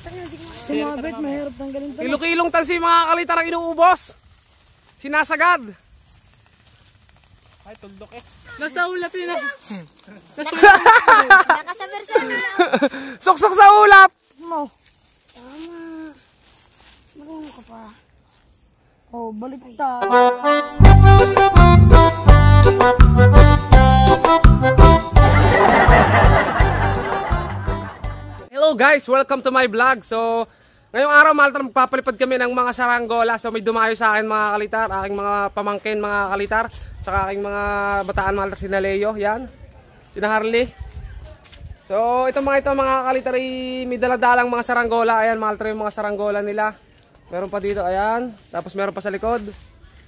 Sinabit, mahirap tanggalin to. Kilo-kilong tansi mga kalitar ang inuubos. Sinasagad. Ay, tuldok eh. Nasa ulap yun ah. Nakasaber sana. Suksok sa ulap. Mo. Tama. Marunong ka pa. Oh, baliktad. Hello guys, welcome to my vlog. So, ngayong araw maltar magpapalipad kami ng mga saranggola. So may dumayo sa akin mga kalitar, aking mga pamangkin mga kalitar, saka aking mga bataan maltar, si Leo, yan. Si Harley. So ito mga kalitar, may daladalang mga saranggola. Ayan maltar yung mga saranggola nila. Meron pa dito, ayan. Tapos meron pa sa likod.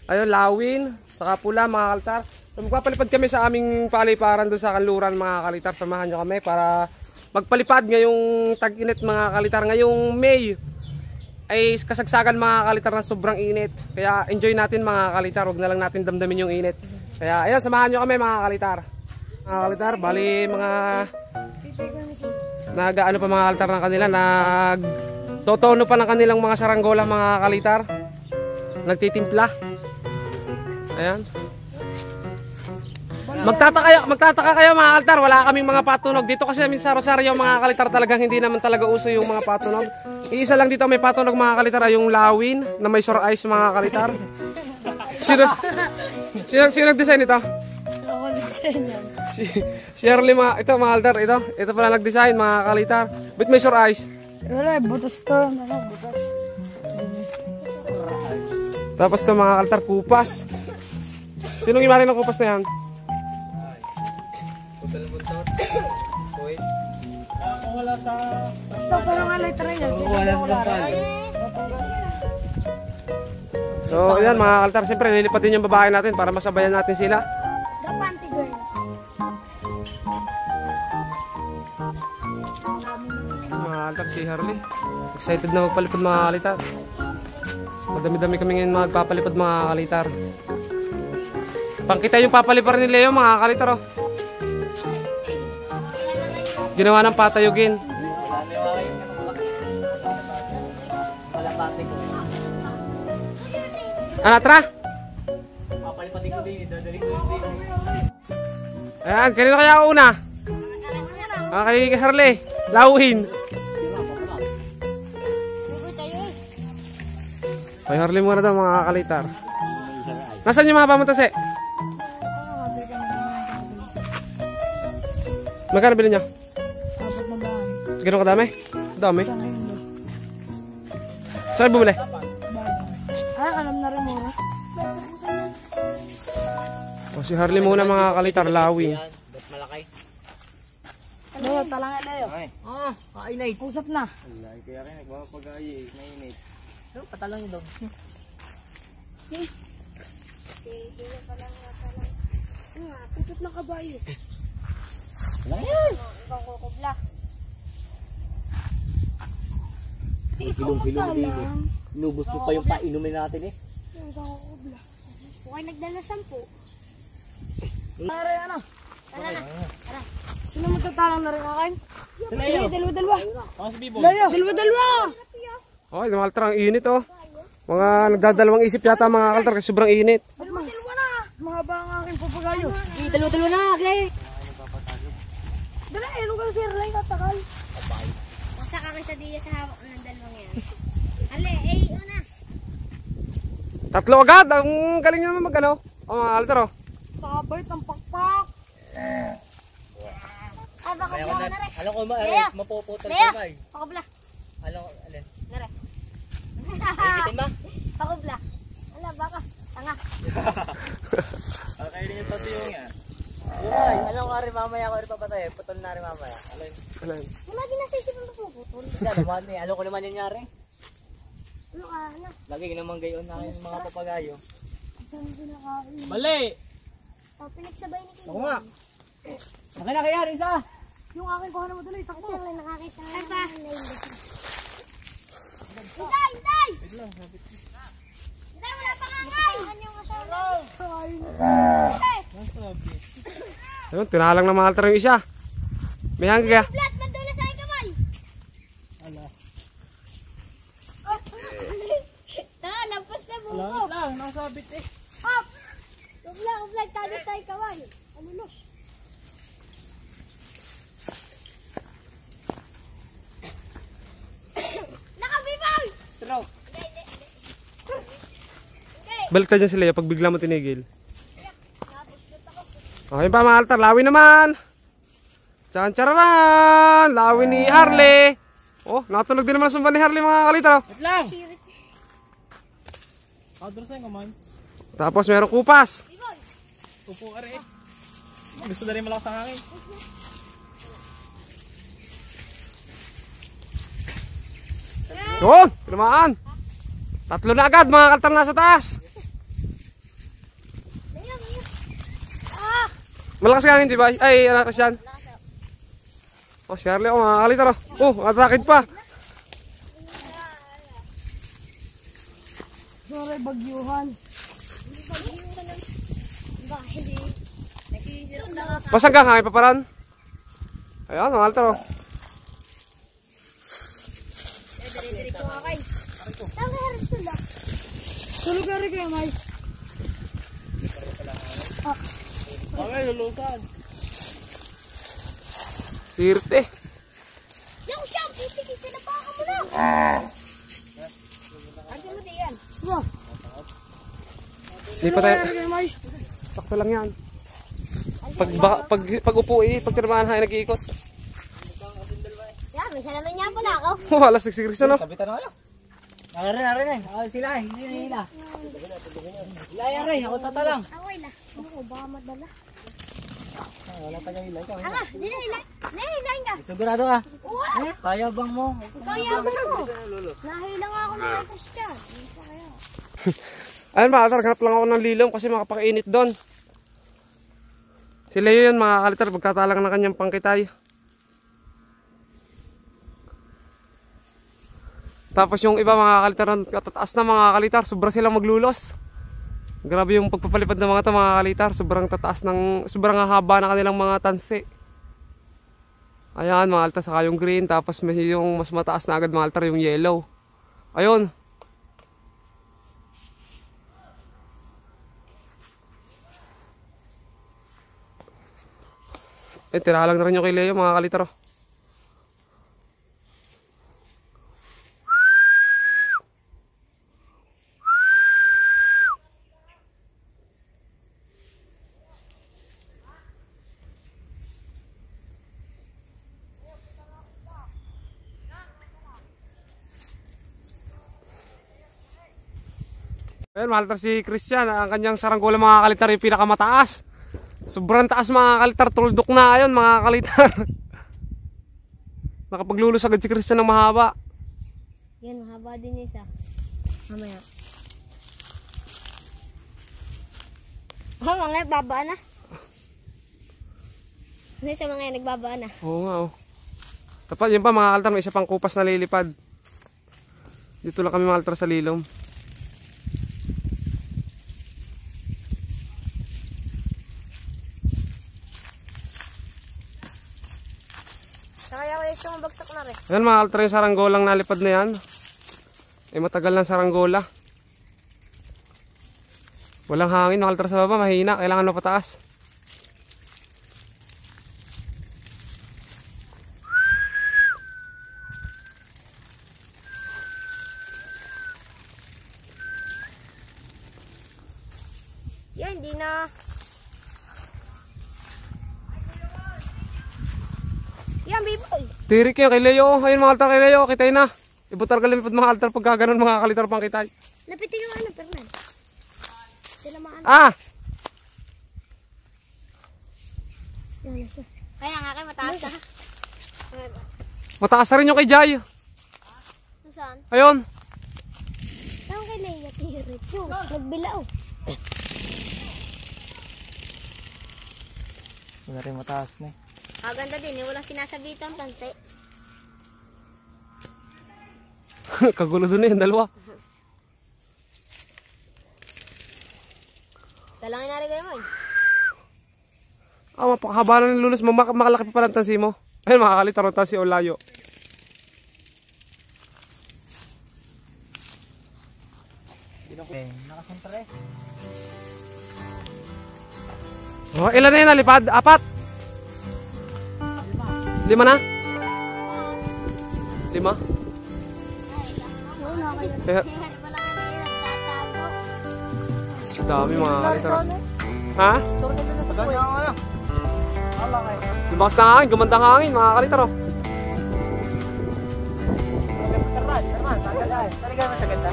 Ayun, lawin, saka pula mga kalitar. So, magpapalipad kami sa aming paliparan doon sa kanluran mga kalitar. Samahan nyo kami para magpalipad ngayong tag-init mga kalitar. Ngayong May ay kasagsagan mga kalitar na sobrang init. Kaya enjoy natin mga kalitar. Huwag na lang natin damdamin yung init. Kaya ayan, samahan nyo kami mga kalitar. Mga kalitar, bali mga nag-ano pa mga kalitar ng kanila. Nag-totono pa ng kanilang mga saranggola mga kalitar. Nagtitimpla. Ayan. Magtataka kayo mga kalitar, wala kaming mga patunog dito kasi sa Rosario mga kalitar talagang hindi naman talaga uso yung mga patunog. Iisa lang dito may patunog mga kalitar ay yung lawin na may sore eyes mga kalitar. Sino nag-design ito? Ako nag-design yan. Si Harley ito mga kalitar, ito pala nag-design mga kalitar. Ba't may sore eyes? Wala, butas to. Butas. Tapos ito mga kalitar, kupas. Sinong imari ng kupas na yan? Kung wala sa... Basta parang alay taray yan. Wala sa pal. So ayan mga kalitar, siyempre nilipatin yung babae natin para masabayan natin sila. Kapanti girl. Mga kalitar, si Harley excited na magpalipad mga kalitar. Madami-dami kami ngayon magpapalipad mga kalitar. Pangkita yung papalipar ni Leo mga kalitar oh. Ginawa ng patayugin. Ano tra? Papalipatin ko din, dadaling ko din. Ayan, kanina kaya ako una? Kay Harley, lawin. Kay Harley muna daw mga kalitar. Nasaan yung mga pamuntas eh? Magkano bilhin niya? Apat na bahay. Gano'n kadami? Dami. Sa ngayon ba? Saan bumili? Ay, alam na rin mura. O, si Harley muna mga kalitar, lawin. Ba't malaki? Leo, talangin Leo. Kainay. Usap na. Alay, kaya rin nagpapag-ayi eh. Mainit. Patalang yun daw. Tutot na kabayo. Ibang kukubla. Hilong-hilong din eh. Inubos mo pa yung painumin natin eh. Ibang kukubla. Huwag nagdala shampoo. Tara, ano? Tara na. Tara. Sino magtatalang na rin akin? Leo. Dalawa. Ako si Bibo. Leo. Dalawa. Okay, mga kalitar, ang init oh. Mga nagdadalawang isip yata mga kalitar kasi sobrang init. Dalawa na. Mahaba ang aking papagayo. Dalawa na. Clay. Dala, ano ka sir? Lai katakal. Masa ka sa diya sa hawak ng dalawang yan. Ale, una. Tatlo agad, ang galing naman mag-ano. O mga kalitar oh. Sabay, tampakpak. Ay, baka Kaya bla na rin. alam ko Leo. mapuputol Leo. ko may. Pakubla. Alam ko, alin. Nare. Ikitin mo? Pakubla. Ala, baka. Tanga. Okay rin yung pati yung yan. Ay, alam ko rin mamaya ko rin papatay. Putol na rin mamaya. Alin. Alam. Wala din nasa isip ng puputol. Yan naman eh. Alam ko naman yung nangyari. Ano ka, ano? Lagi naman gayon na yung mga papagayo. Saan pinakain? Mali! Oh, pinagsabay ni Kim. Ako nga. Akin na kaya rin isa. Yung aking kuha na madali. Takbo. Kasi lang nakakita nga. Ay pa. Hintay! Hintay! Hintay, wala pa nga ngay! Yung asawa. Hintay! Ayun, tinalang na mga kalitar yung isa. May hangga. Flat, mandula sa aking kamay. Ala. Langit lang, nakasabit eh. Hop! Vlog, tayo tayo kaway. Ano no? Nakabibay! Stroke. Balik tayo dyan si Leo pag bigla mo tinigil. Okay pa mga altar, lawi naman. Tsan-tsaran! Lawi ni Harley. Oh, nakatunog din naman ang sumba ni Harley mga kalitar. Oh. Wait lang. Kadrosan ko man. Tapos merong kupas. Upo ka rin eh. Gusto na rin malakas ang hangin. Yun, tinamaan. Tatlo na agad mga kaltar nasa taas. Malakas ka hangin, di ba? Ay, anak Christian. Oh, si Harley, oh, mga kalitar. Oh, atakid pa. Sorry, bagyuhan. Hindi. Nakikisirap lang ako. Pasang ka hangin pa paran. Ayan, mga kaltar. Oh. Diretso nga kay. Tama harap sila. Tulog na rin kayo, May. Okay, lulusan. Sirte. Yung siyam, itikisi na pa ako muna. Andiyan mo diyan. Wow. Di pa tayo. Tulog na rin kayo, May. Sakto lang yan. Pag upo eh, pag tinamaan hangin nag-iikot. Yan, may salamin niya pala ako. Oh, alas 6 degrees na, no? Sabitan na kayo. Arin eh. Sila eh. Hindi na hila. Hila rin. Ako tatalang. Away na. Ano, baka madala. Wala pa niya hila. Ikaw. Ama, di na hila. Nahilain ka. Sigurado ka? Wow. Kaya bang mo? Kaya mo. Nahila nga ako ng Christian. Hindi pa kaya. Ayun mga kalitar, hanap lang ako ng lilom kasi makapakainit doon. Si Leo yun mga kalitar, magtatalang ng kanyang pangkitay. Tapos yung iba mga kalitar, katataas na mga kalitar, sobra silang maglulos. Grabe yung pagpapalipad ng mga ito mga kalitar, sobrang haba na kanilang mga tansi. Ayan mga kalitar, saka yung green, tapos may yung mas mataas na agad mga kalitar, yung yellow. Ayun. Tira lang na rin yung kay Leo mga kalitar. Oh. Ayun, mga kalitar si Christian, ang kanyang saranggola mga kalitar yung pinakamataas. Sobrang taas mga kalitar, tuldok na ayun mga kalitar. Nakapaglulus agad si Christian ng mahaba. Yan, mahaba din isa. Mamaya. Oh, mga nagbabaan na. Ano sa mga nagbabaan na? Oo nga oh. Tapos yun pa mga kalitar, may isa pang kupas na lilipad. Dito lang kami mga kalitar sa lilom. Kaya ko yung bagsak na rin. Ayan mga kalitar, yung saranggolang nalipad na yan. Matagal ng saranggola. Walang hangin mga kalitar sa baba, mahina, kailangan mapataas. Yan, hindi na. Yan, biboy. Tirik yun kay Leo. Ayun mga kalitar kay Leo, kitay na. Ibutar ka limipad mga kalitar pagka ganun mga kalitar pang kitay. Lapitin yung ano, Fernan. Sila maano. Ah! Kaya nga kayo, mataas ka. Mataas na rin yung kay Jai. Saan? Ayun. Saan kay Leia tirik? Yung, nagbilao. Wala rin mataas na eh. Kaganda din, walang sinasabitan panse. Kagulo dun eh, yung dalawa. Talangin na rin kayo mo eh. Ah, mapakahaba na nilulus mo. Makalaki pa pala ang tansi mo. Ayun, makakalitar ang tansi o layo. Okay, nakasentre. Oh, ilan na yun nalipad? 4? 5 na? 5? Wala Eh, kami nagtatago. dami mga kalitar. Ha? Ganyan ako na. Ala kayo. Lumakas na hangin, gumanda ang hangin mga kalitar oh. Terman, sagad. Talaga naman sagad ha?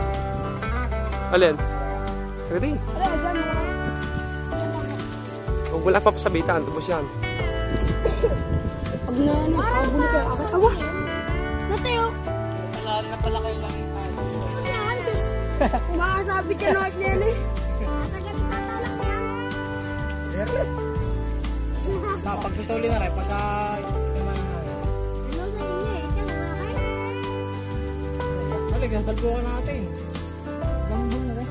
Alin? Sige. Huwag wala pa pasabitan, tubos yan. Pag na ano, kagulo kayo. Akas awa. Natayo. Lalo na pala kayo lang. Umakasabi ka na yan eh. Natagal tatalak yan. Pag tutuli na rin, pagka... Ano sa inyo eh? Ikaw kumakain? Talaga, salbukan natin. Gambong na rin.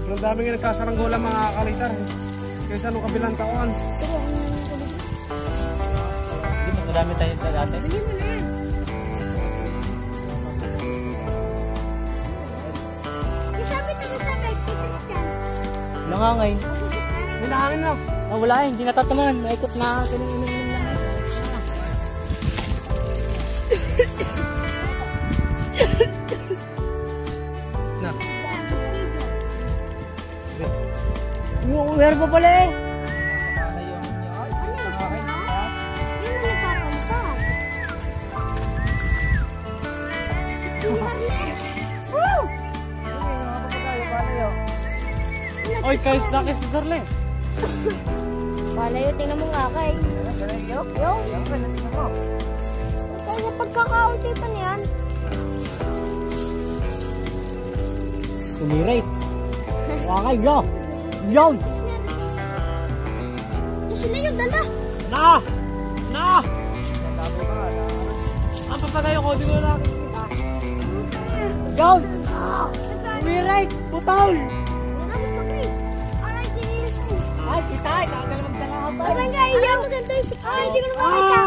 Ang dami nga nagkasaranggola mga kalitar. Kaysa nung kabilang taon. Hindi mo, madami tayo dati. Dali mo na yan. Isabit ako sa bed, Christian. Wala nga ngayon. May nahangin na. Ah, wala eh, hindi natataman. Naikot na. Tinignan lang eh. Na. Meron pa pala eh. Ano yun? Yun ang nagpapalitan. Woo! Oy, kayo snakis ni Darle. Palayo, tingnan mo nga kay. Yo? Kaya pagkakaunti pa niyan. Tumiray. Wakay, yo! Yo! Kasi na yung dala. Na! Na! Ang papagayo ko, di ko lang nakikita. Yo! Tumiray! Putol! Ay, kita! Ikaw magdala ka pa! Parang nga iyo. Maganda yung sikay. Ay, hindi ko na makita.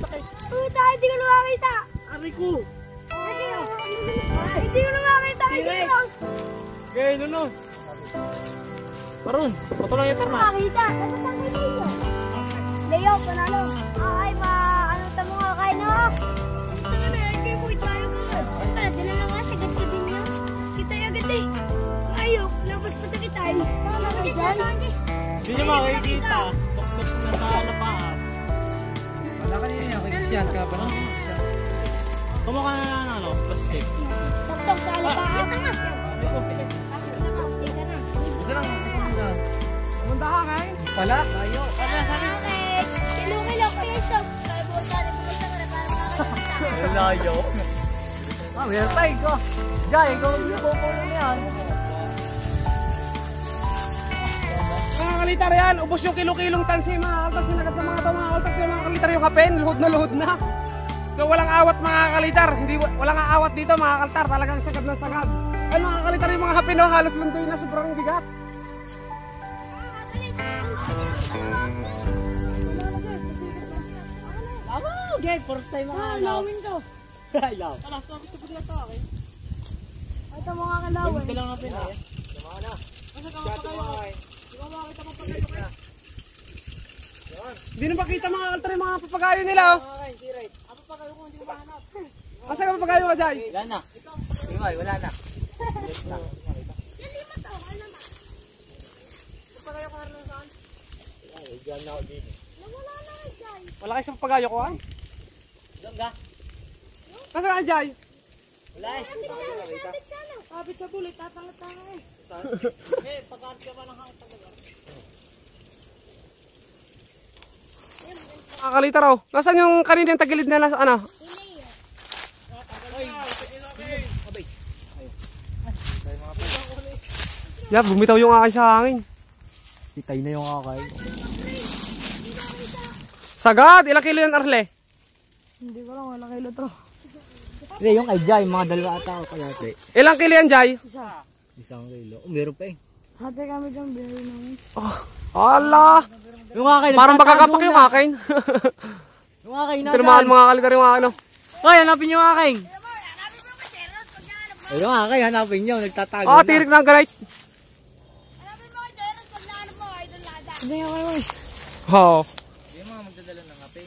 Sakit! Puta, hindi ko na makita. Ari ko! Hindi ko na makita. Direk. Gaya, nunos! Maroon! Patulang yung terma! Makita. Dapat ang may Leo. Leo, panalo. Ay, ano tamo nga kayo na. Ito na na, hindi mo itayo ka. Pala, dinala nga siya. Agad ka din niya. Kita yung agad eh. Ayaw, labas pa sa kita eh. Mama ka dyan. Hindi niyo makikita! Sok-sok na sa lapaap. Wala ka niya, kikisyan ka pa lang. Kumaka na ano, plastic. Tok-tok sa alapaan. Ito nga. Ay ko, sige. Ika na. Isa lang, isa lang dyan. Munda hangin. Pala? Tayo. Ano sabi? Okay. Silungin ako yung stop. Kaya buong sa atin mo sa para makakita. Layo. Ah, meron tayo ko. Jai, ikaw yung kukulo niyan. Mga kalitar yan, ubos yung kilo-kilong tansi mga kaltar. Sinagat ng mga tao mga kaltar. Yung mga kalitar yung kapen, luhod na. So walang awat mga kalitar. Hindi, walang awat dito mga kaltar. Talagang sagad na sagad. Ay mga kalitar yung mga kapen, oh, halos lundoy na sobrang bigat. Amo, okay, first time mga alaw. Lawin ko. Alaw. Alas, gusto ko dito ako eh. Ito mga kalawin. Ito lang natin eh. Hindi na makita mga kaltar yung mga papagayo nila. Oh. Asa ka papagayo ka, Jai? Wala na. Imay, wala na. Wala kayo sa papagayo ko, ah? Doon ka? Asa ka, Jai? Wala eh. Kapit sa bulit, tatangat-tanga eh. Eh, pagkakas ka pa ng hangit talaga. Mga kalitar, oh. Nasaan yung kanina yung tagilid na nasa, ano? Yeah, bumitaw yung akin sa hangin. Hitay na yung akay. Sagad! Ilang kilo yan, Arle? Hindi ko lang, wala kilo to. Hindi, yung kay Jai, mga dalawa ata ako kaya ate. Ilang kilo yan, Jai? Isa. 1 kilo. Oh, meron pa eh. Hati kami dyan, binili namin. Ala! Yung akay, Parang magkakapak yung akin. Yung akay na. Tinamaan mga kalitar yung akin, oh. Hoy, hanapin yung akay. Ayun nga kay hanapin niyo, nagtatago Oh, tirik ng ganay. Hanapin mo kay Jairus pag nahanap mo kay Lada. Hindi ako kayo. Oo. Hindi mga magdadala ng kape.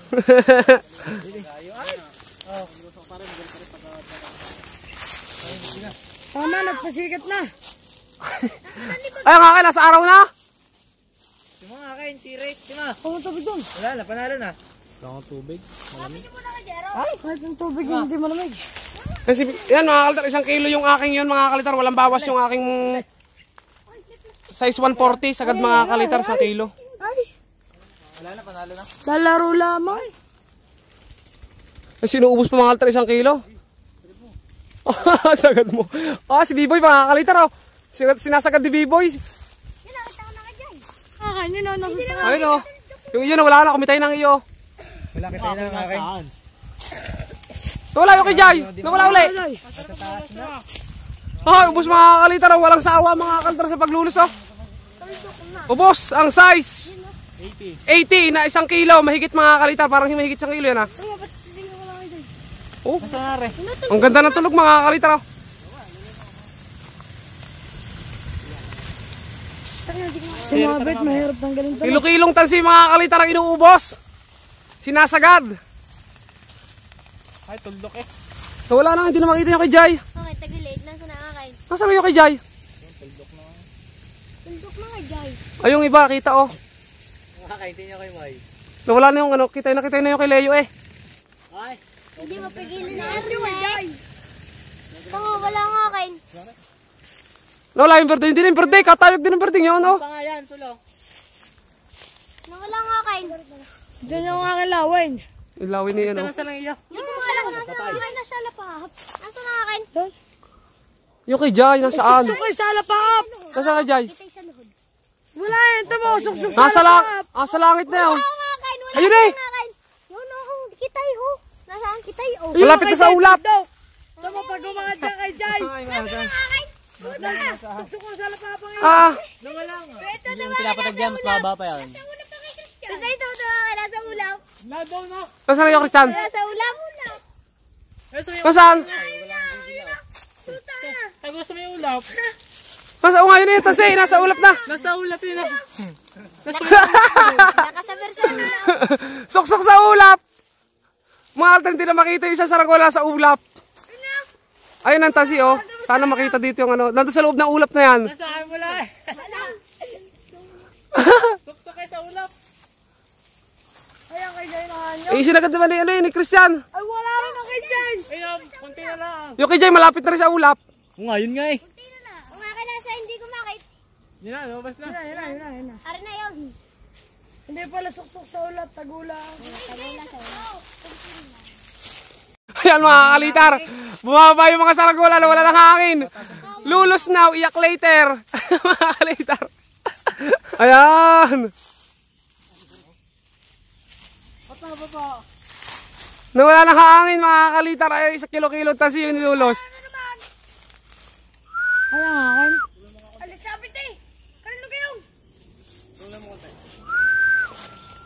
Tama, nagpasikat na. Ay, nga kayo, nasa araw na. Yung mga kain, tirik. Tima. Pumunta ba doon? Wala na, panalo na. Wala akong tubig. Hanapin niyo muna kay Jairus. Ay, kahit yung tubig hindi malamig. Kasi, yan mga kalitar, 1 kilo yung aking yun mga kalitar. Walang bawas yung aking size 140. Sagad mga kalitar, 1 kilo. Ay, Wala na, panalo na. lalaro lamang. Ay, sinuubos pa mga kalitar 1 kilo. Sagad mo. Ah, si B-Boy mga kalitar oh. Sinasagad ni B-Boy. Nakita ko na kay Jai. Kakainin na, nakita. Ayun oh. Yung yun, wala na. Kumitay ng iyo. Wala kita na mga kain. Nawala yung kay Jai. Nawala uli. Ah, ubos mga kalitar oh. Walang sawa mga kalitar sa paglulus oh. Ubos ang size 80 na 1 kilo. Mahigit mga kalitar. Parang mahigit 1 kilo yan ah. Oh, Masari. ang ganda ng tulog mga kalitar oh. Sumabit, mahirap tanggalin to. Kilo-kilong tansi mga kalitar ang inuubos. Sinasagad. Ay, tuldok eh. Nawala na, hindi na makita yung kay Jai. Okay, tagilid. Nasa nakakain. Nasaan yung kay Jai? Tundok na kay Jai. Ay, yung iba, kita oh. Nakakaintin niyo kay May. Nawala na yung ano, kita na yung kay Leo eh. Ay. Hindi mapigilan na Jai. Tango, wala nga kain. Nawala yung birthday, hindi na yung birthday, katayog din yung birthday yun oh. Pa nga yan, sulo. Wala nga kain. Diyan yung aking lawin. Ilawin niya yan oh. Nasa lang iyo. Yung mga lang nasa nakakain na siya lapahap. Nasa nakakain? Yung kay Jai, nasaan? Suksok sa lapahap. Nasaan kay Jai? Kitay sa luhod. Wala yan, tamo, suksok sa Nasa lapahap. sa langit na yun. Wala nga kain. Wala Ayun nga eh. kain. Yun ako, kitay ho. Nasaan kitay oh. Malapit na sa ulap. Tama pag umangat ka kay Jai. Nakakain. Suksok ko sa lapahap ang Ah, Ito Yung pinapatagyan, mas mababa pa yan. Nasa ulap na kay Christian. Basta ito, nasa ulap. nasaan na yung Christian? Nasa ulap. Nasaan? Ay, gusto mo yung ulap? Nasa nga yun eh, tasi, nasa ulap na. Nasa ulap yun ah. Nakasaber sa ulap. Suksok sa ulap. Mga alter, hindi na makita yung isa saranggola sa ulap. Ayun ang tasi oh. Sana makita dito yung ano. Nandun sa loob ng ulap na yan. Nasaan mo lang eh. Suksok kayo sa ulap. Ayan kay Jai na kanyo. Eh, sinagad naman ni, ano yun, ni Christian. Ay, wala rin na kay Jai. Ayun, konti na lang. Yung kay Jai, malapit na rin sa ulap. Oo nga, yun nga eh. Ang akin nasa hindi ko makita. Yun na, lumabas na. Yun na. Ari na yun. Hindi pala suksok sa ulat, tagulang. Tagula sa ulap. Ayan mga kalitar. Bumaba yung mga saranggola na wala ng hangin. Lulos now, iyak later. Mga kalitar. Ayan. Nawala ng hangin mga kalitar. Ay, 1 kilo-kilo tasi yung nilulos. Ayan nga akin. Alis sabit eh. Kanino kayo?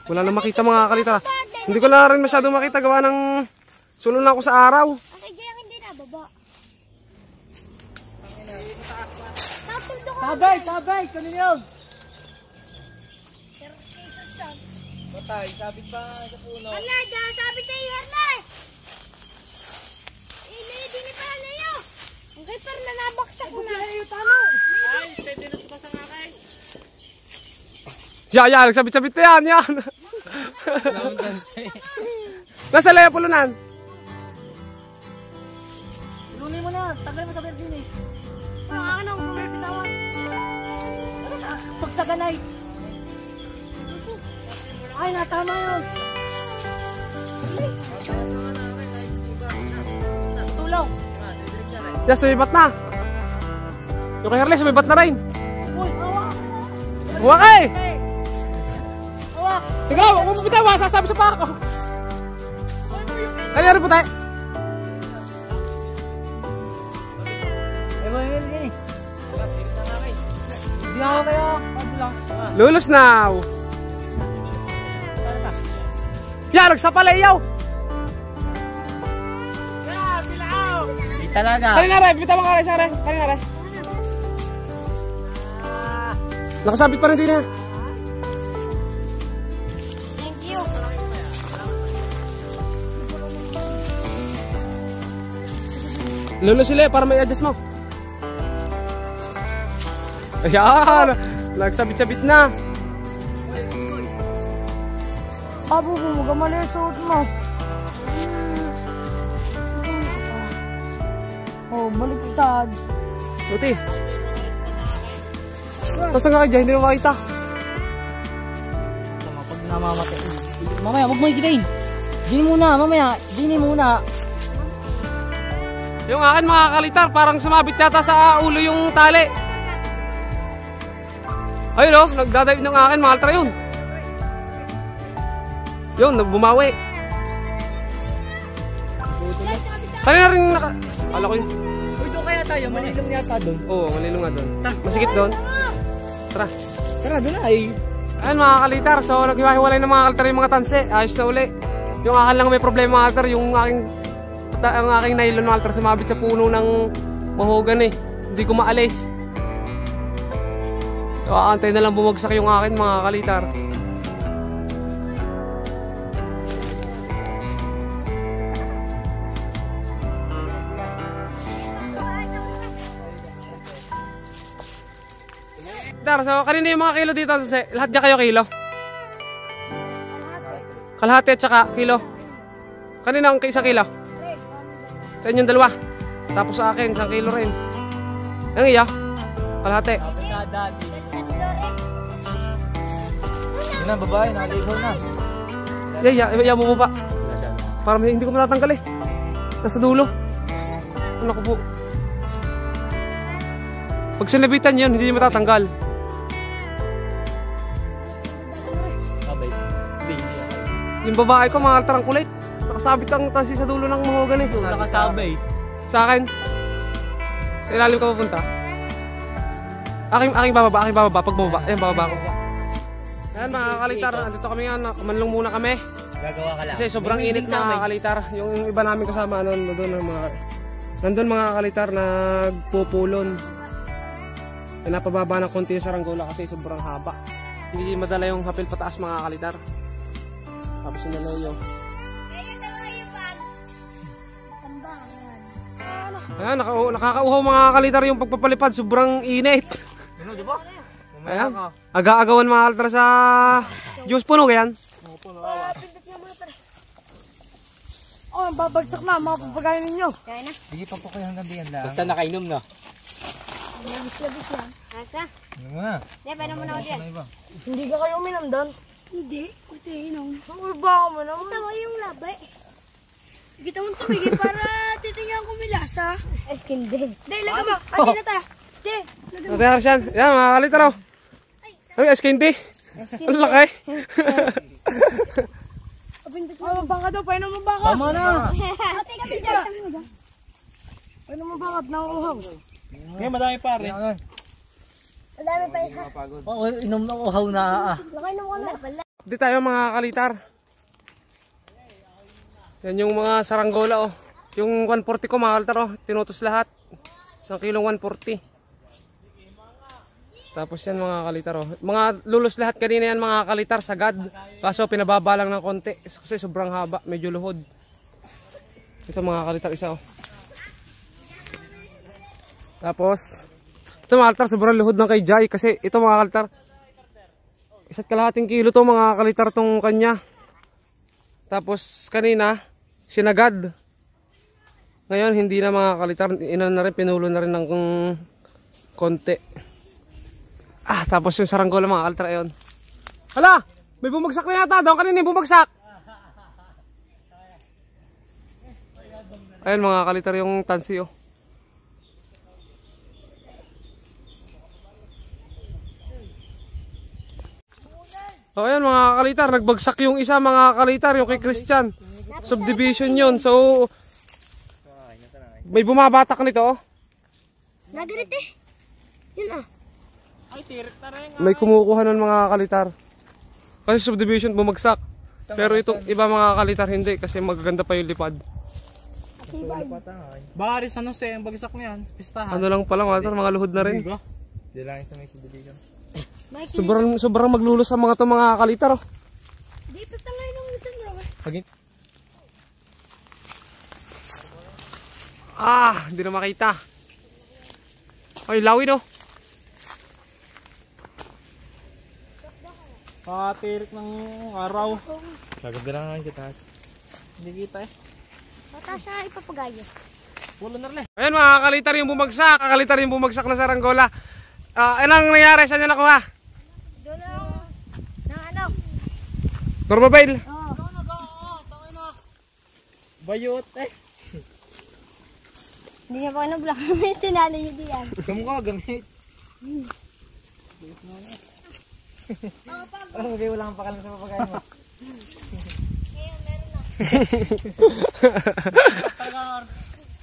Wala na makita mga kalitar. Hindi ko na rin masyado makita gawa ng sulo na ako sa araw. Ang kay Jai ang hindi nababa. Natuldo ko. Sabay, kanina yun. Patay, sabit pa sa puno. Hala, dyan sabit sa iyo, Harla. Hindi ni pa Leo. Ang kay par na nabaksak ko na. Ay, pwede na sa nga kain. Yan, nagsabit-sabit na yan, yan. Nasa Leo pulunan. Lunin mo na, tagal mo sa berdin eh. Ang akin ang pumipitawan. Pagtaganay. Ay, natama yun. Tulong. Yan, sumibat na. Yung kay Harley, sumibat na rin. Uy, awa. Huwag ka eh! Tiga, huwag mo pupitaw, sasabi sa pako. Ano yan po tayo? Hindi ako kayo. Lulos now. Yan, nagsapalayaw. Yeah, bilaw. talaga. Kanina rin, bitawan ka rin sa rin. Kanina rin. Nakasabit pa rin din ha. Thank you. Lulo sila para may adjust mo. Ayan, nagsabit-sabit na. Abo, gumagama na yung suot mo. Oh, baliktad. Suti. Basta nga kayo dyan, hindi mo makita. Tama, pag namamatay. Mamaya, huwag mo ikitain. Dini muna, mamaya. Dini muna. Yung akin mga kalitar, parang sumabit yata sa ulo yung tali. Ayun o, nagdadive ng akin mga kalitar yun. Yun, bumawi. Kanina rin naka... Ala ko yun. Uy, doon kaya tayo. Malilong yata doon. Oo, malilong nga doon. Masikip doon. Tara. Tara, doon na ay. Ayun mga kalitar, so naghiwa-hiwalay ng mga kalitar yung mga tanse. Ayos na uli. Yung akin lang may problema mga kalitar, yung aking nylon mga kalitar sumabit sa puno ng mahogan eh. Hindi ko maalis. So aantay na lang bumagsak yung akin mga kalitar. So kanina yung mga kilo dito, lahat niya kayo kilo? Kalahati at saka kilo. Kanina ang isa kilo? Sa inyong dalawa. Tapos sa akin, 1 kilo rin. Ang iya? Kalahati. Yun na, babae. Nakaligaw na. Yeah, bumaba. Para hindi ko matatanggal eh. Nasa dulo. Ano ko po? Pag sinabitan yun, hindi matatanggal. Yung babae ko, mga altarang kulit. Nakasabit ang tansi sa dulo ng mahogan eh. Nakasabay. Sa akin. Sa ilalim ka pupunta. Aking bababa. Pag bumaba, ayan bababa ko. Ayan mga kalitar, andito kami nga, manlong muna kami. Gagawa ka lang. Kasi sobrang init mga kalitar. Yung iba namin kasama nandun mga kalitar nagpupulon. Napababa ng konti yung saranggola kasi sobrang haba. Hindi madala yung hapil pataas mga kalitar. Tapos yung nalayo. Ayan, nakakauhaw mga kalitar yung pagpapalipad. Sobrang init. Ano, di ba? Ayan, aga-agawan mga kalitar sa juice puno yan. Oh, babagsak na, mga papagayin ninyo. Kaya na. Sige, papukoy hanggang diyan lang. Basta nakainom na. Labis-labis yan. Asa? Ano nga? Hindi, pwede mo na ako dyan. Hindi ka kayo uminom doon? Hindi. Ito inom. Uy, baka mo naman. Ito yung labay. Kita mo tumigil para titingnan ko milasa. Eskinde. Hindi, lagay mo. Ati na tayo. Hindi. Ate Arsyan, yan mga kalitar oh. Ay, eskindi. Ang laki. Ay, mabangka daw, painom mo bangka. Tama na. Ate kami dyan. Painom mo bangka at nauuhaw. Ngayon, madami pa rin. Madami pa isa. Oo, inom na uhaw na. Lakay na mo na. Hindi tayo mga kalitar. Yan yung mga saranggola oh. Yung 140 ko mga kalitar oh. Tinutos lahat. 1 kilong 140. Tapos yan mga kalitar oh. Mga lulos lahat kanina yan mga kalitar sagad. Kaso pinababa lang ng konti. Kasi sobrang haba. Medyo luhod. Ito mga kalitar isa oh. Tapos ito mga kalitar sobrang luhod ng kay Jai. Kasi ito mga kalitar 1.5 kilo to mga kalitar tong kanya. Tapos kanina sinagad. Ngayon hindi na mga kalitar, inan na rin, pinulo na rin ng konti. Tapos yung saranggola mga kalitar ayon. Hala, may bumagsak na yata doon kanina, bumagsak. Ayun mga kalitar yung tansi oh. O ayan mga kalitar, nagbagsak yung isa mga kalitar, yung kay Christian. Subdivision yun. So, may bumabatak nito oh. Nadirit eh. Yun ah. May kumukuha ng mga kalitar. Kasi subdivision bumagsak. Pero itong iba mga kalitar hindi kasi magaganda pa yung lipad. Baka rin sa Jose, ang bagsak na yan. Pistahan. Ano lang pala mga mga luhod na rin. Hindi lang sa may sibiligan. Sobrang maglulus ang mga to mga kalitar. Oh. Di pa tangay nung isang Pagin. Hindi na makita. Ay, lawin oh. Pakatirik ng araw. Lagab na lang sa taas. Hindi kita eh. Mata siya ipapagayo. Wala na rin. Ayan mga kalitar yung bumagsak. Kakalitar yung bumagsak na saranggola. Anong nangyari? Saan nyo nakuha? Doon ng ano? Normabail. Bayot eh. Hindi niya pa ano vlog. Tinali niyo diyan. Kamukha gamit. Oo, Okay, wala kang pakalam sa papagayon mo. ngayon meron na.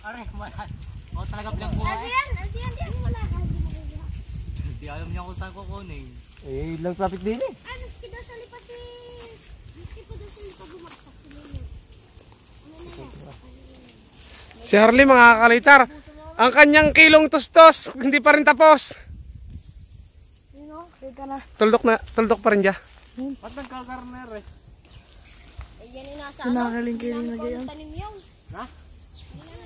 Are, talaga pilang kuha eh. Asiyan, diyan wala. Hindi alam niya kung saan kukunin. Eh, lang traffic din eh. Ano, daw sa lipas si... Miski po daw sa lipas bumagsak. Si Harley mga kalitar. Ang kanyang kilong tustos. Hindi pa rin tapos. Yun o, dito na. Tuldok pa rin dya. Ba't nagkagarner eh? Yan yung nasa Kinakaling-kiling na ganyan. tanim yun. Ha?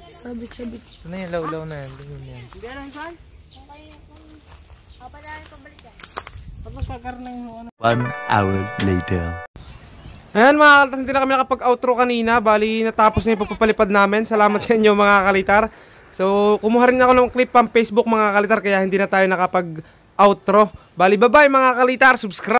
Sabit-sabit. Saan yung lawlaw na yan? Yan. Hindi alam saan? Kung kayo pa namin pabalik yan. Ba't nagkagarner yung ano? 1 hour later. Ayan mga kalitar, hindi na kami nakapag-outro kanina. Bali, natapos na yung pagpapalipad namin. Salamat sa inyo mga kalitar. So, kumuha rin ako ng clip pang Facebook mga kalitar. Kaya hindi na tayo nakapag-outro. Bali, bye-bye mga kalitar. Subscribe.